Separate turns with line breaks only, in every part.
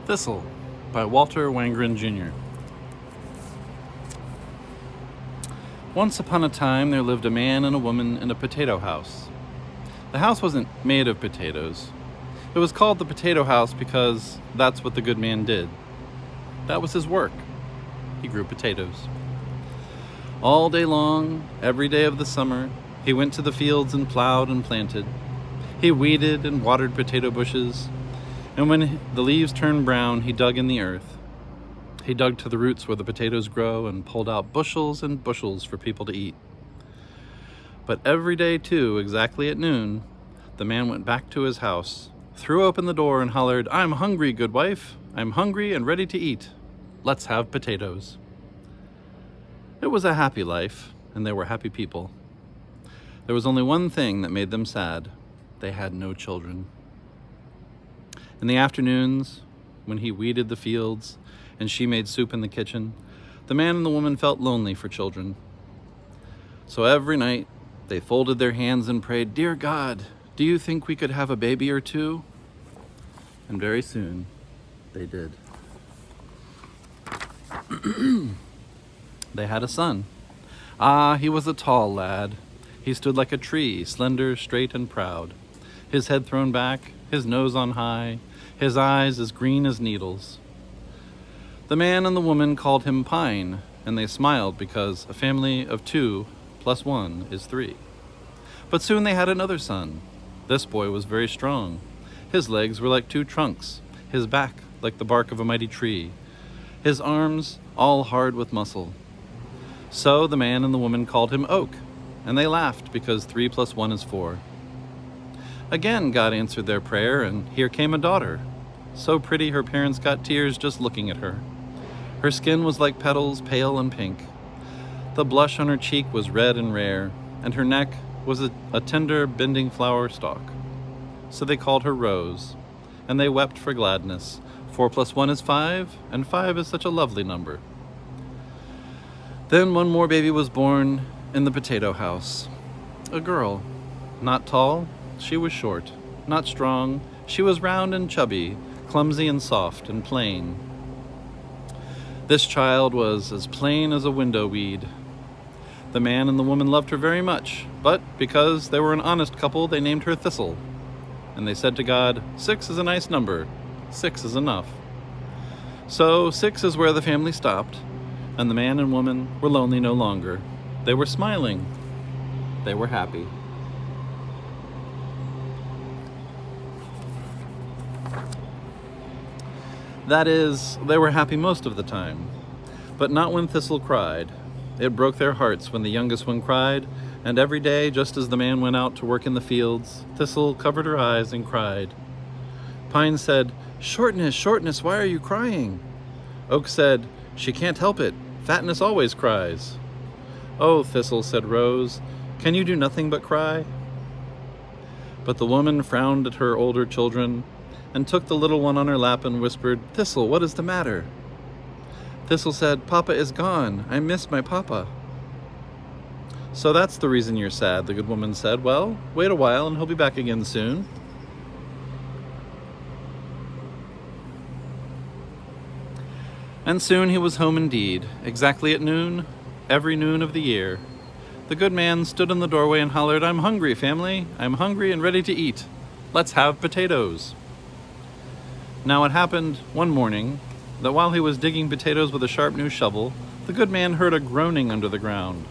Thistle by Walter Wangerin Jr. Once upon a time there lived a man and a woman in a potato house. The house wasn't made of potatoes. It was called the potato house because that's what the good man did. That was his work. He grew potatoes. All day long, every day of the summer, he went to the fields and plowed and planted. He weeded and watered potato bushes, and when the leaves turned brown, he dug in the earth. He dug to the roots where the potatoes grow and pulled out bushels and bushels for people to eat. But every day, too, exactly at noon, the man went back to his house, threw open the door, and hollered, "I'm hungry, good wife. I'm hungry and ready to eat. Let's have potatoes." It was a happy life, and they were happy people. There was only one thing that made them sad. They had no children. In the afternoons, when he weeded the fields and she made soup in the kitchen, the man and the woman felt lonely for children. So every night, they folded their hands and prayed, "Dear God, do you think we could have a baby or two?" And very soon, they did. They had a son. He was a tall lad. He stood like a tree, slender, straight, and proud. His head thrown back, his nose on high, his eyes as green as needles. The man and the woman called him Pine, and they smiled because a family of 2 plus 1 is 3. But soon they had another son. This boy was very strong. His legs were like 2 trunks, his back like the bark of a mighty tree, his arms all hard with muscle. So the man and the woman called him Oak, and they laughed because 3 plus 1 is 4. Again, God answered their prayer, and here came a daughter. So pretty her parents got tears just looking at her. Her skin was like petals, pale and pink. The blush on her cheek was red and rare, and her neck was a tender, bending flower stalk. So they called her Rose, and they wept for gladness. 4 plus 1 is 5, and 5 is such a lovely number. Then one more baby was born in the potato house. A girl, not tall, she was short, not strong, she was round and chubby, clumsy and soft and plain. This child was as plain as a window weed. The man and the woman loved her very much, but because they were an honest couple, they named her Thistle. And they said to God, 6 is a nice number, 6 is enough. So 6 is where the family stopped, and the man and woman were lonely no longer. They were smiling. They were happy. That is, they were happy most of the time, but not when Thistle cried. It broke their hearts when the youngest one cried, and every day, just as the man went out to work in the fields, Thistle covered her eyes and cried. Pine said, "Shortness, Shortness, why are you crying?" Oak said, "She can't help it. Fatness always cries." "Oh, Thistle," said Rose, "can you do nothing but cry?" But the woman frowned at her older children and took the little one on her lap and whispered, "Thistle, what is the matter?" Thistle said, "Papa is gone. I miss my papa." "So that's the reason you're sad," the good woman said. "Well, wait a while and he'll be back again soon." And soon he was home indeed, exactly at noon, every noon of the year. The good man stood in the doorway and hollered, "I'm hungry, family. I'm hungry and ready to eat. Let's have potatoes." Now it happened one morning that while he was digging potatoes with a sharp new shovel, the good man heard a groaning under the ground.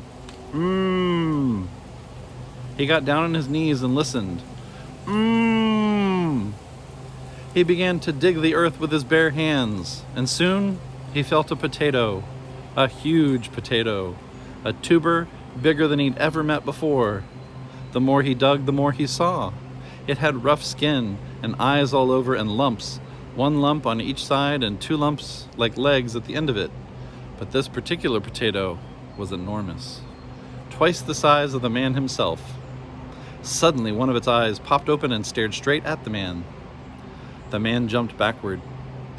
Mmm. He got down on his knees and listened. Mmm. He began to dig the earth with his bare hands, and soon he felt a potato, a huge potato, a tuber bigger than he'd ever met before. The more he dug, the more he saw. It had rough skin and eyes all over and lumps, 1 lump on each side and 2 lumps like legs at the end of it. But this particular potato was enormous, twice the size of the man himself. Suddenly, one of its eyes popped open and stared straight at the man. The man jumped backward.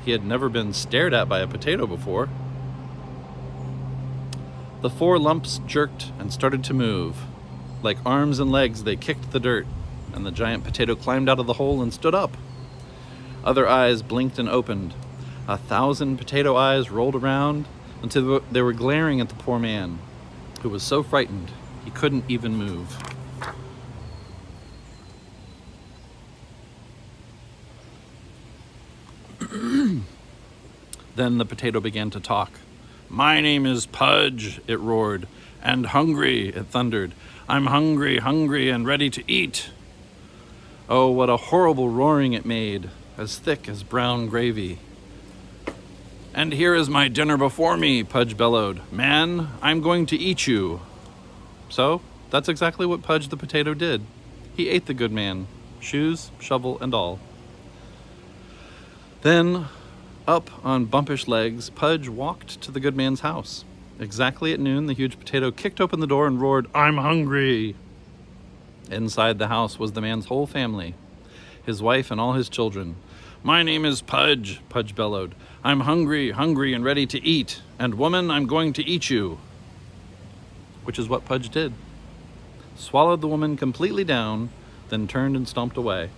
He had never been stared at by a potato before. The 4 lumps jerked and started to move. Like arms and legs, they kicked the dirt, and the giant potato climbed out of the hole and stood up. Other eyes blinked and opened. 1,000 potato eyes rolled around until they were glaring at the poor man, who was so frightened he couldn't even move. Then the potato began to talk. "My name is Pudge," it roared, "and hungry," it thundered. "I'm hungry, hungry, and ready to eat." Oh, what a horrible roaring it made, as thick as brown gravy. "And here is my dinner before me," Pudge bellowed. "Man, I'm going to eat you." So, that's exactly what Pudge the potato did. He ate the good man, shoes, shovel, and all. Then, up on bumpish legs, Pudge walked to the good man's house. Exactly at noon, the huge potato kicked open the door and roared, "I'm hungry!" Inside the house was the man's whole family, his wife and all his children. "My name is Pudge," Pudge bellowed. "I'm hungry, hungry, and ready to eat. And woman, I'm going to eat you." Which is what Pudge did. Swallowed the woman completely down, then turned and stomped away.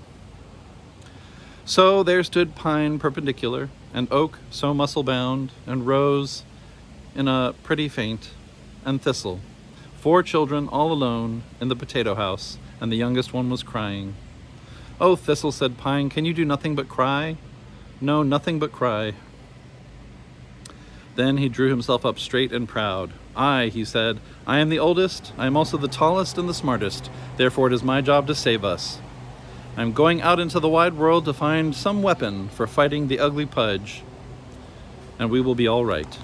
So there stood Pine perpendicular, and Oak so muscle-bound, and Rose in a pretty faint, and Thistle, 4 children all alone in the potato house, and the youngest one was crying. "Oh, Thistle," said Pine, "can you do nothing but cry?" "No, nothing but cry." Then he drew himself up straight and proud. "I," he said, "I am the oldest, I am also the tallest and the smartest, therefore it is my job to save us. I'm going out into the wide world to find some weapon for fighting the ugly Pudge, and we will be all right."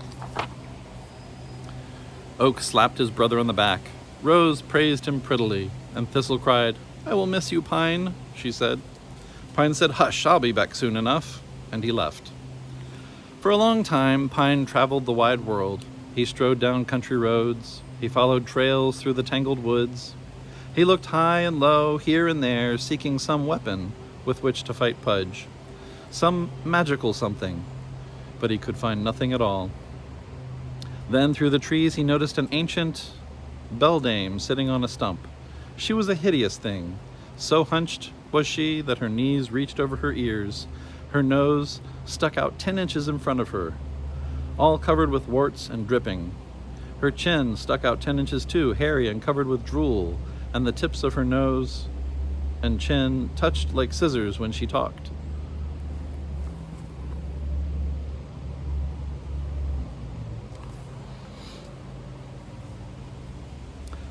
Oak slapped his brother on the back. Rose praised him prettily, and Thistle cried, "I will miss you, Pine," she said. Pine said, "Hush, I'll be back soon enough," and he left. For a long time, Pine traveled the wide world. He strode down country roads. He followed trails through the tangled woods. He looked high and low, here and there, seeking some weapon with which to fight Pudge. Some magical something, but he could find nothing at all. Then through the trees he noticed an ancient beldame sitting on a stump. She was a hideous thing. So hunched was she that her knees reached over her ears. Her nose stuck out 10 inches in front of her, all covered with warts and dripping. Her chin stuck out 10 inches too, hairy and covered with drool, and the tips of her nose and chin touched like scissors when she talked.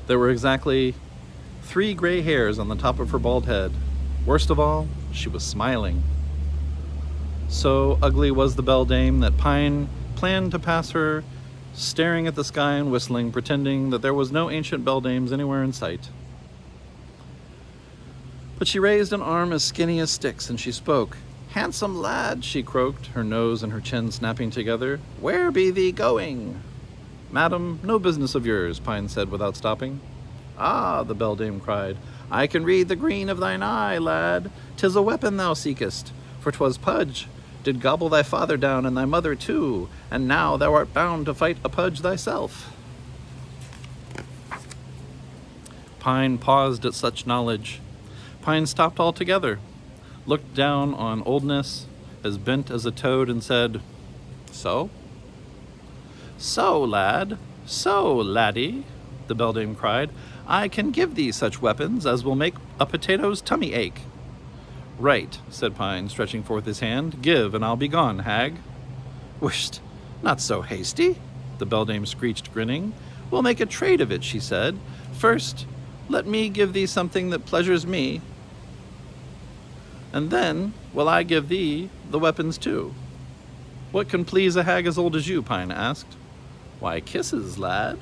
There were exactly 3 gray hairs on the top of her bald head. Worst of all, she was smiling. So ugly was the beldame that Pine planned to pass her, staring at the sky and whistling, pretending that there was no ancient beldames anywhere in sight. But she raised an arm as skinny as sticks, and she spoke. "Handsome lad," she croaked, her nose and her chin snapping together, "where be thee going?" "Madam, no business of yours," Pine said without stopping. "Ah," the beldame cried, "I can read the green of thine eye, lad. 'Tis a weapon thou seekest, for 'twas Pudge did gobble thy father down and thy mother too, and now thou art bound to fight a Pudge thyself." Pine paused at such knowledge. Pine stopped altogether, looked down on oldness, as bent as a toad, and said, "So?" "So, lad, so, laddie," the beldame cried, "I can give thee such weapons as will make a potato's tummy ache." "Right," said Pine, stretching forth his hand. "Give, and I'll be gone, hag." "Whisht, not so hasty," the beldame screeched, grinning. "We'll make a trade of it," she said. "First, let me give thee something that pleasures me, and then will I give thee the weapons too." "What can please a hag as old as you?" Pine asked. "Why, kisses, lad,"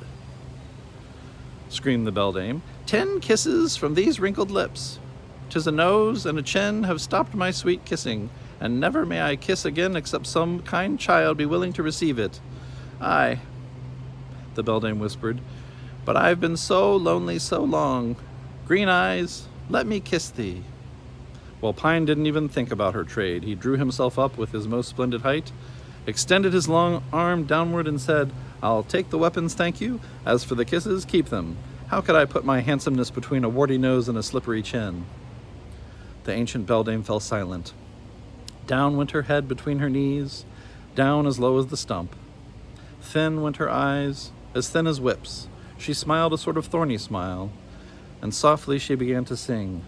screamed the beldame. 10 kisses from these wrinkled lips. 'Tis a nose and a chin have stopped my sweet kissing, and never may I kiss again except some kind child be willing to receive it. Aye," the beldame whispered, "but I've been so lonely so long. Green Eyes, let me kiss thee." Well, Pine didn't even think about her trade. He drew himself up with his most splendid height, extended his long arm downward, and said, "I'll take the weapons, thank you. As for the kisses, keep them. How could I put my handsomeness between a warty nose and a slippery chin?" The ancient beldame fell silent. Down went her head between her knees. down as low as the stump. Thin went her eyes, as thin as whips. She smiled a sort of thorny smile, and softly she began to sing.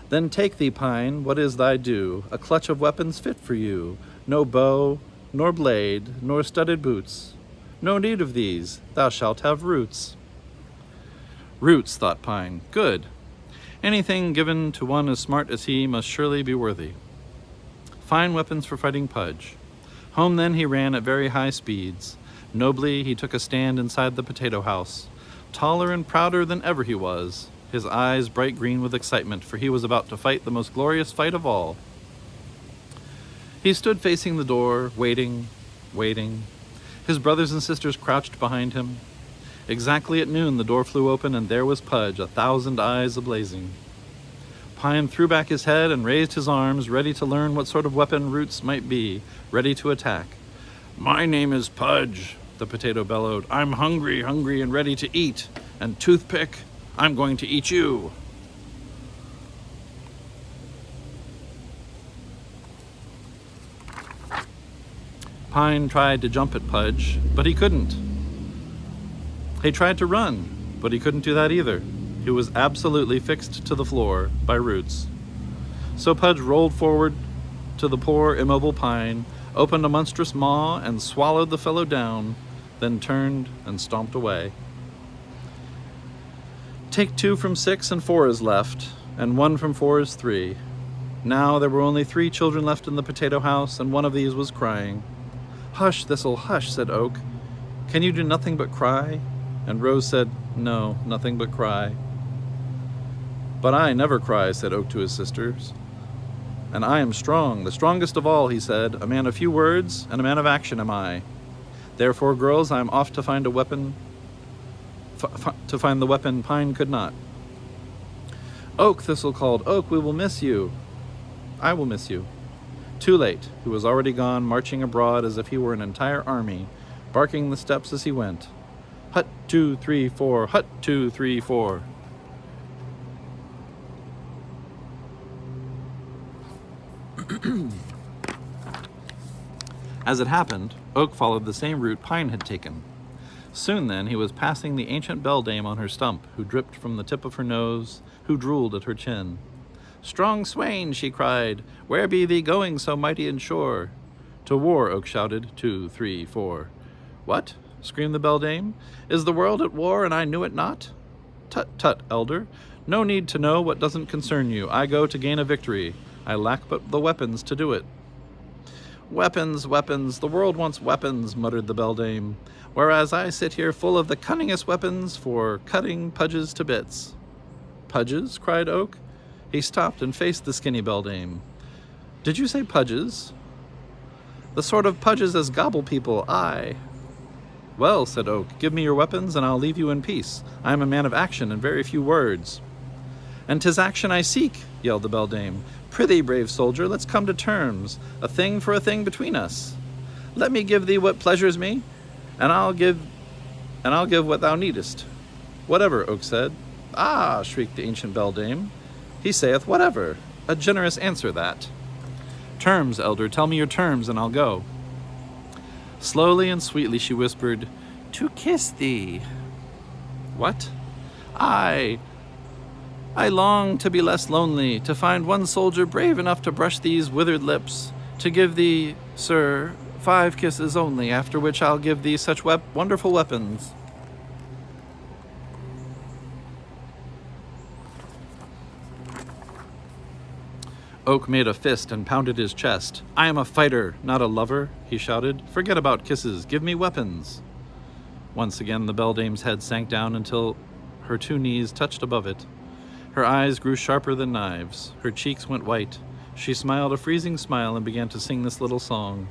Then take thee, pine, what is thy due? A clutch of weapons fit for you. No bow, nor blade, nor studded boots. No need of these, thou shalt have roots. Roots, thought Pine, good. Anything given to one as smart as he must surely be worthy. Fine weapons for fighting Pudge. Home then he ran at very high speeds. Nobly he took a stand inside the potato house. Taller and prouder than ever he was, his eyes bright green with excitement, for he was about to fight the most glorious fight of all. He stood facing the door, waiting. His brothers and sisters crouched behind him. Exactly at noon the door flew open, and there was Pudge, 1,000 eyes ablazing. Pine threw back his head and raised his arms, ready to learn what sort of weapon Roots might be, ready to attack. My name is Pudge, the potato bellowed. I'm hungry and ready to eat. And Toothpick, I'm going to eat you. Pine tried to jump at Pudge, but he couldn't. He tried to run, but he couldn't do that either. He was absolutely fixed to the floor by Roots. So Pudge rolled forward to the poor immobile Pine, opened a monstrous maw and swallowed the fellow down, then turned and stomped away. Take 2 from 6 and 4 is left, and 1 from 4 is 3. Now there were only 3 children left in the potato house, and one of these was crying. Hush, Thistle, hush, said Oak. Can you do nothing but cry? And Rose said, no, nothing but cry. But I never cry, said Oak to his sisters. And I am strong, the strongest of all, he said. A man of few words and a man of action am I. Therefore, girls, I am off to find a weapon, to find the weapon Pine could not. Oak, Thistle called, Oak, we will miss you. I will miss you. Too late. He was already gone, marching abroad as if he were an entire army, barking the steps as he went. Hut, 2, 3, 4, hut, 2, 3, 4. As it happened, Oak followed the same route Pine had taken. Soon then he was passing the ancient beldame on her stump, who dripped from the tip of her nose, who drooled at her chin. Strong swain, she cried, where be thee going so mighty and sure? To war, Oak shouted, 2, 3, 4. What? Screamed the beldame. Is the world at war and I knew it not? Tut, tut, elder. No need to know what doesn't concern you. I go to gain a victory. I lack but the weapons to do it. Weapons, weapons, the world wants weapons, muttered the beldame, whereas I sit here full of the cunningest weapons for cutting Pudges to bits. Pudges? Cried Oak. He stopped and faced the skinny beldame. Did you say Pudges? The sort of Pudges as gobble people, aye. Well, said Oak, give me your weapons and I'll leave you in peace. I am a man of action and very few words. And 'tis action I seek, yelled the beldame. Prithee, brave soldier, let's come to terms, a thing for a thing between us. Let me give thee what pleasures me, and I'll give what thou needest. Whatever, Oak said. Ah, shrieked the ancient beldame. He saith whatever. A generous answer that. Terms, elder, tell me your terms, and I'll go. Slowly and sweetly she whispered, to kiss thee. What? I long to be less lonely, to find one soldier brave enough to brush these withered lips, to give thee, sir, 5 kisses only, after which I'll give thee such wonderful weapons. Oak made a fist and pounded his chest. I am a fighter, not a lover, he shouted. Forget about kisses, give me weapons. Once again the beldame's head sank down until her 2 knees touched above it. Her eyes grew sharper than knives. Her cheeks went white. She smiled a freezing smile and began to sing this little song.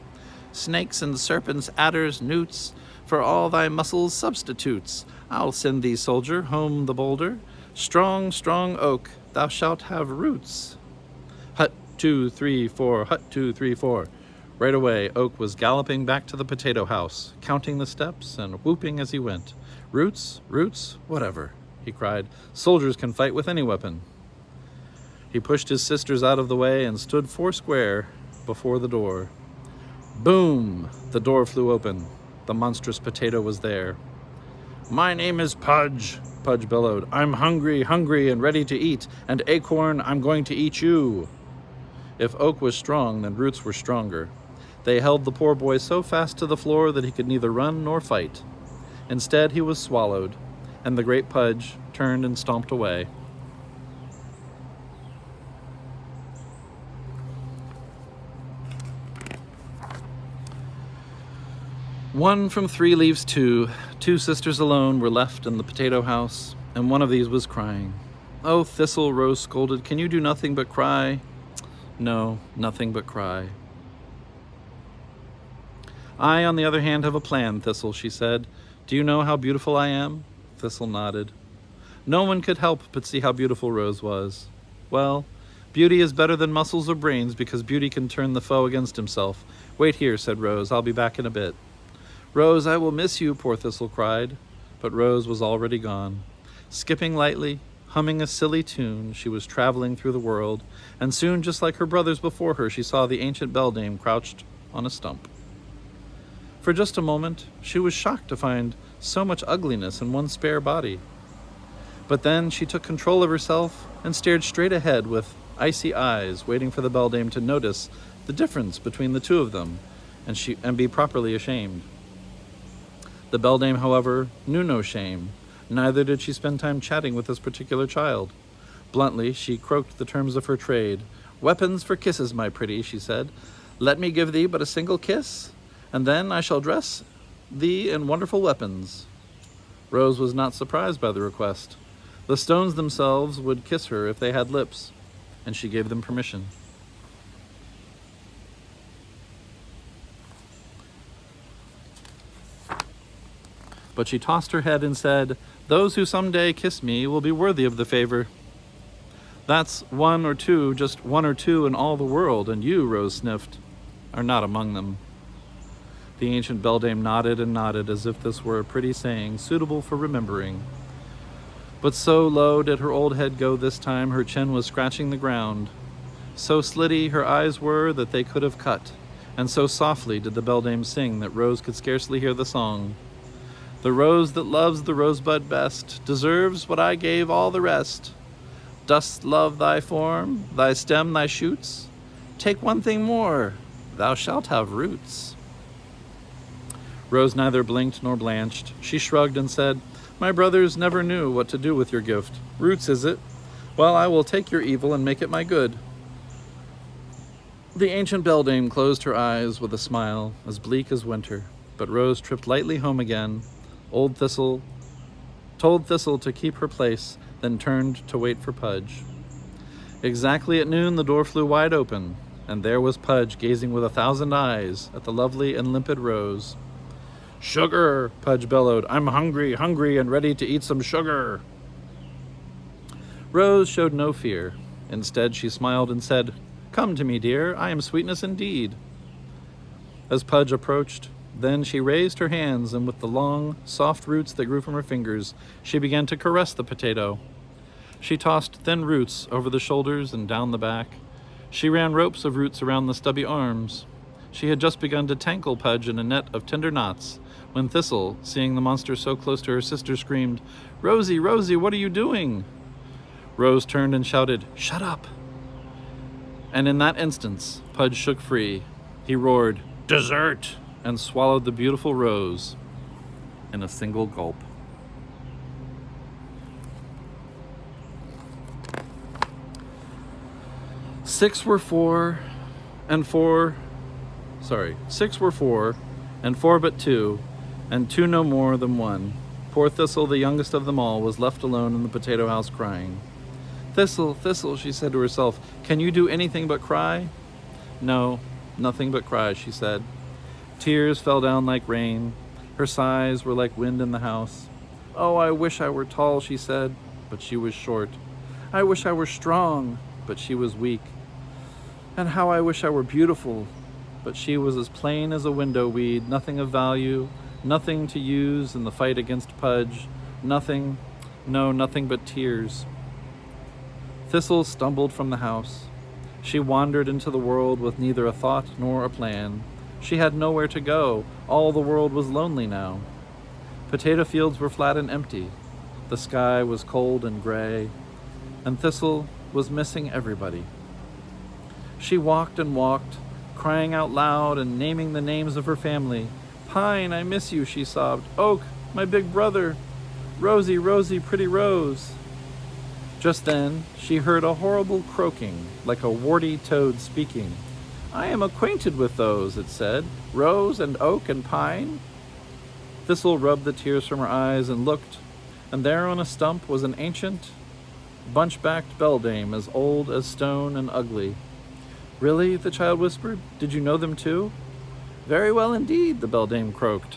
Snakes and serpents, adders, newts, for all thy muscles substitutes. I'll send thee, soldier, home the boulder. Strong, strong oak, thou shalt have roots. Hut, 2, 3, 4, hut, 2, 3, 4. Right away, Oak was galloping back to the potato house, counting the steps and whooping as he went. Roots, roots, whatever, he cried. Soldiers can fight with any weapon. He pushed his sisters out of the way and stood 4 square before the door. Boom! The door flew open. The monstrous potato was there. "My name is Pudge," Pudge bellowed. "I'm hungry, hungry, and ready to eat. And Acorn, I'm going to eat you." If Oak was strong, then Roots were stronger. They held the poor boy so fast to the floor that he could neither run nor fight. Instead, he was swallowed, and the great Pudge turned and stomped away. One from Three Leaves Two sisters alone were left in the potato house, and one of these was crying. "Oh, Thistle," Rose scolded, "can you do nothing but cry?" "No, nothing but cry." "I, on the other hand, have a plan, Thistle," she said. "Do you know how beautiful I am?" Thistle nodded. No one could help but see how beautiful Rose was. "Well, beauty is better than muscles or brains because beauty can turn the foe against himself. Wait here," said Rose. "I'll be back in a bit." "Rose, I will miss you," poor Thistle cried. But Rose was already gone. Skipping lightly, humming a silly tune, she was traveling through the world, and soon, just like her brothers before her, she saw the ancient beldame crouched on a stump. For just a moment, she was shocked to find so much ugliness in one spare body. But then she took control of herself and stared straight ahead with icy eyes, waiting for the beldame to notice the difference between the two of them and be properly ashamed. The beldame, however, knew no shame. Neither did she spend time chatting with this particular child. Bluntly, she croaked the terms of her trade. "Weapons for kisses, my pretty," she said. "Let me give thee but a single kiss, and then I shall dress thee in wonderful weapons." Rose was not surprised by the request. The stones themselves would kiss her if they had lips, and she gave them permission. But she tossed her head and said, "Those who someday kiss me will be worthy of the favor." "That's one or two, just one or two in all the world, and you," Rose sniffed, "are not among them." The ancient beldame nodded and nodded as if this were a pretty saying, suitable for remembering. But so low did her old head go this time, her chin was scratching the ground. So slitty her eyes were that they could have cut, and so softly did the beldame sing that Rose could scarcely hear the song. "The rose that loves the rosebud best deserves what I gave all the rest. Dost love thy form, thy stem, thy shoots? Take one thing more, thou shalt have roots." Rose neither blinked nor blanched. She shrugged and said, "My brothers never knew what to do with your gift. Roots, is it? Well, I will take your evil and make it my good." The ancient beldame closed her eyes with a smile as bleak as winter, but Rose tripped lightly home again. Old Thistle told Thistle to keep her place, then turned to wait for Pudge. Exactly at noon the door flew wide open, and there was Pudge gazing with 1,000 eyes at the lovely and limpid Rose. "Sugar!" Pudge bellowed. "I'm hungry, hungry, and ready to eat some sugar." Rose showed no fear. Instead, she smiled and said, "Come to me, dear. I am sweetness indeed." As Pudge approached, then she raised her hands, and with the long, soft roots that grew from her fingers, she began to caress the potato. She tossed thin roots over the shoulders and down the back. She ran ropes of roots around the stubby arms. She had just begun to tangle Pudge in a net of tender knots, when Thistle, seeing the monster so close to her sister, screamed, "Rosie, Rosie, what are you doing?" Rose turned and shouted, "Shut up!" And in that instant, Pudge shook free. He roared, "Dessert!" and swallowed the beautiful Rose in a single gulp. Six were four, and four but two, and two no more than one. Poor Thistle, the youngest of them all, was left alone in the potato house crying. "Thistle, Thistle," she said to herself, "can you do anything but cry?" "No, nothing but cry," she said. Tears fell down like rain. Her sighs were like wind in the house. "Oh, I wish I were tall," she said, but she was short. "I wish I were strong," but she was weak. "And how I wish I were beautiful," but she was as plain as a window weed, nothing of value, nothing to use in the fight against Pudge, nothing but tears. Thistle stumbled from the house. She wandered into the world with neither a thought nor a plan. She had nowhere to go. All the world was lonely now. Potato fields were flat and empty. The sky was cold and gray, and Thistle was missing everybody. She walked and walked, crying out loud and naming the names of her family. Pine, I miss you, she sobbed. Oak, my big brother. Rosie, Rosie, pretty Rose. Just then, she heard a horrible croaking, like a warty toad speaking. I am acquainted with those, it said. Rose and oak and pine. Thistle rubbed the tears from her eyes and looked, and there on a stump was an ancient, bunch-backed beldame as old as stone and ugly. Really? The child whispered. Did you know them too? Very well indeed, the beldame croaked.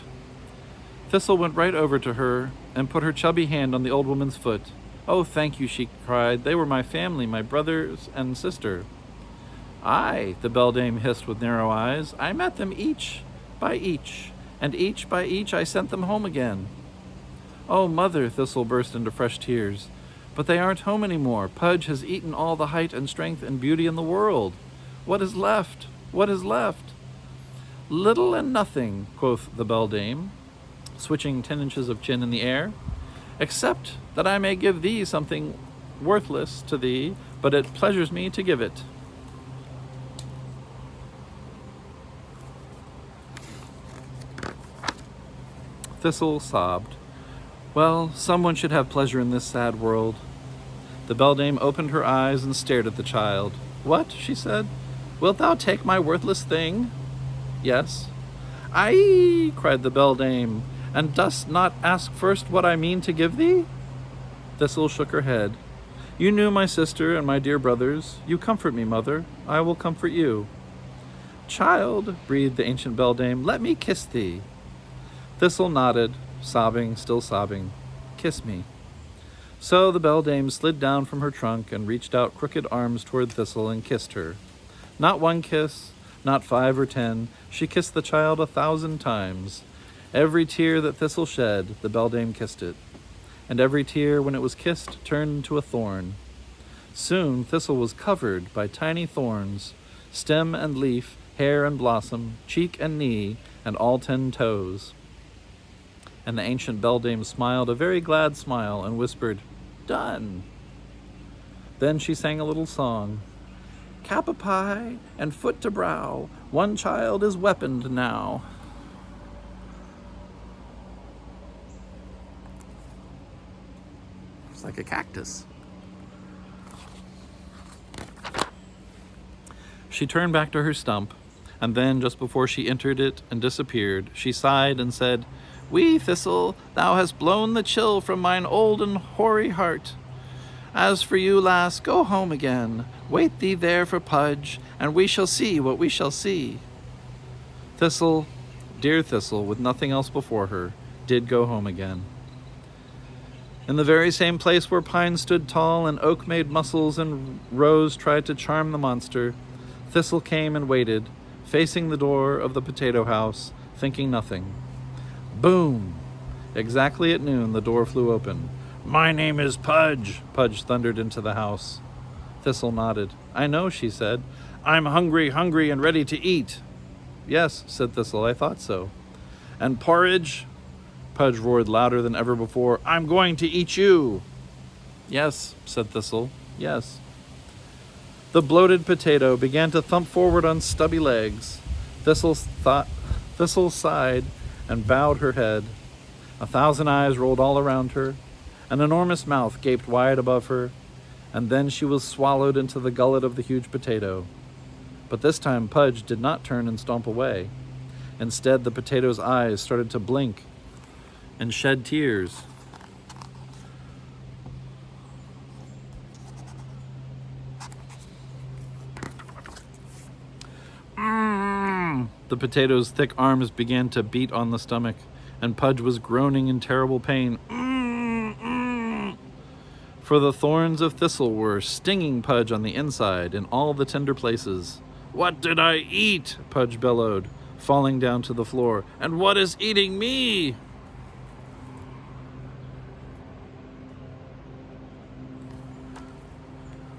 Thistle went right over to her and put her chubby hand on the old woman's foot. Oh, thank you, she cried. They were my family, my brothers and sister. Aye, the beldame hissed with narrow eyes. I met them each by each, and each by each I sent them home again. Oh, mother, Thistle burst into fresh tears. But they aren't home anymore. Pudge has eaten all the height and strength and beauty in the world. What is left? What is left? Little and nothing, quoth the beldame, switching 10 inches of chin in the air, except that I may give thee something worthless to thee, but it pleasures me to give it. Thistle sobbed. Well, someone should have pleasure in this sad world. The beldame opened her eyes and stared at the child. What? She said. Wilt thou take my worthless thing? Yes. Aye, cried the beldame, and dost not ask first what I mean to give thee? Thistle shook her head. You knew my sister and my dear brothers. You comfort me, mother. I will comfort you. Child, breathed the ancient beldame, let me kiss thee. Thistle nodded, sobbing, still sobbing. Kiss me. So the beldame slid down from her trunk and reached out crooked arms toward Thistle and kissed her. Not one kiss, not 5 or 10. She kissed the child 1,000 times. Every tear that Thistle shed, the beldame kissed it. And every tear, when it was kissed, turned into a thorn. Soon Thistle was covered by tiny thorns, stem and leaf, hair and blossom, cheek and knee, and all 10 toes. And the ancient beldame smiled a very glad smile and whispered, Done. Then she sang a little song. Cap a pie and foot to brow, one child is weaponed now. It's like a cactus. She turned back to her stump, and then, just before she entered it and disappeared, she sighed and said, Wee Thistle, thou hast blown the chill from mine old and hoary heart. As for you, lass, go home again. Wait thee there for Pudge, and we shall see what we shall see. Thistle, dear Thistle, with nothing else before her, did go home again. In the very same place where Pine stood tall and Oak made muscles and Rose tried to charm the monster, Thistle came and waited, facing the door of the potato house, thinking nothing. Boom! Exactly at noon, the door flew open. My name is Pudge, Pudge thundered into the house. Thistle nodded. I know, she said. I'm hungry, and ready to eat. Yes, said Thistle, I thought so. And porridge? Pudge roared louder than ever before. I'm going to eat you. Yes, said Thistle, yes. The bloated potato began to thump forward on stubby legs. Thistle sighed and bowed her head. 1,000 eyes rolled all around her. An enormous mouth gaped wide above her, and then she was swallowed into the gullet of the huge potato. But this time Pudge did not turn and stomp away. Instead, the potato's eyes started to blink and shed tears. The potato's thick arms began to beat on the stomach, and Pudge was groaning in terrible pain. For the thorns of Thistle were stinging Pudge on the inside in all the tender places. What did I eat? Pudge bellowed, falling down to the floor. And what is eating me?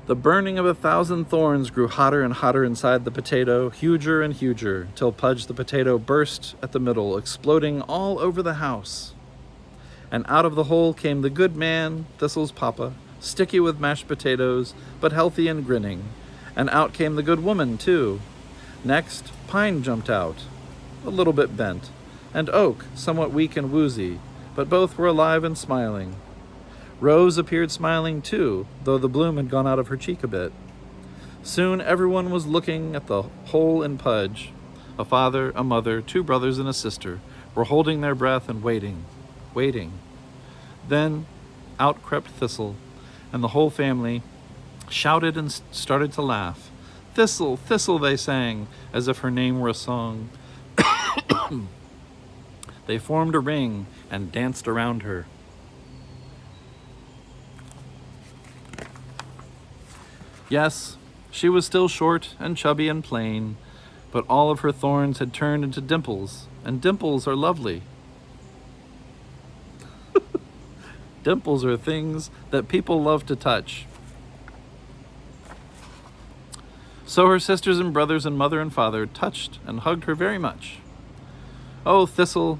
The burning of 1,000 thorns grew hotter and hotter inside the potato, huger and huger, till Pudge the potato burst at the middle, exploding all over the house. And out of the hole came the good man, Thistle's papa, sticky with mashed potatoes, but healthy and grinning. And out came the good woman, too. Next, Pine jumped out, a little bit bent, and Oak, somewhat weak and woozy, but both were alive and smiling. Rose appeared smiling too, though the bloom had gone out of her cheek a bit. Soon everyone was looking at the hole in Pudge. A father, a mother, 2 brothers and a sister were holding their breath and waiting. Then out crept Thistle, and the whole family shouted and started to laugh. "Thistle, Thistle," they sang, as if her name were a song. They formed a ring and danced around her. Yes, she was still short and chubby and plain, but all of her thorns had turned into dimples, and dimples are lovely. Dimples are things that people love to touch. So her sisters and brothers and mother and father touched and hugged her very much. Oh, Thistle,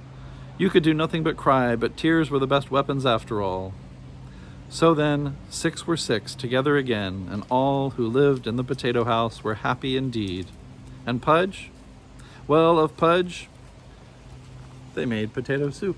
you could do nothing but cry, but tears were the best weapons after all. So then, 6 were 6 together again, and all who lived in the potato house were happy indeed. And Pudge? Well, of Pudge, they made potato soup.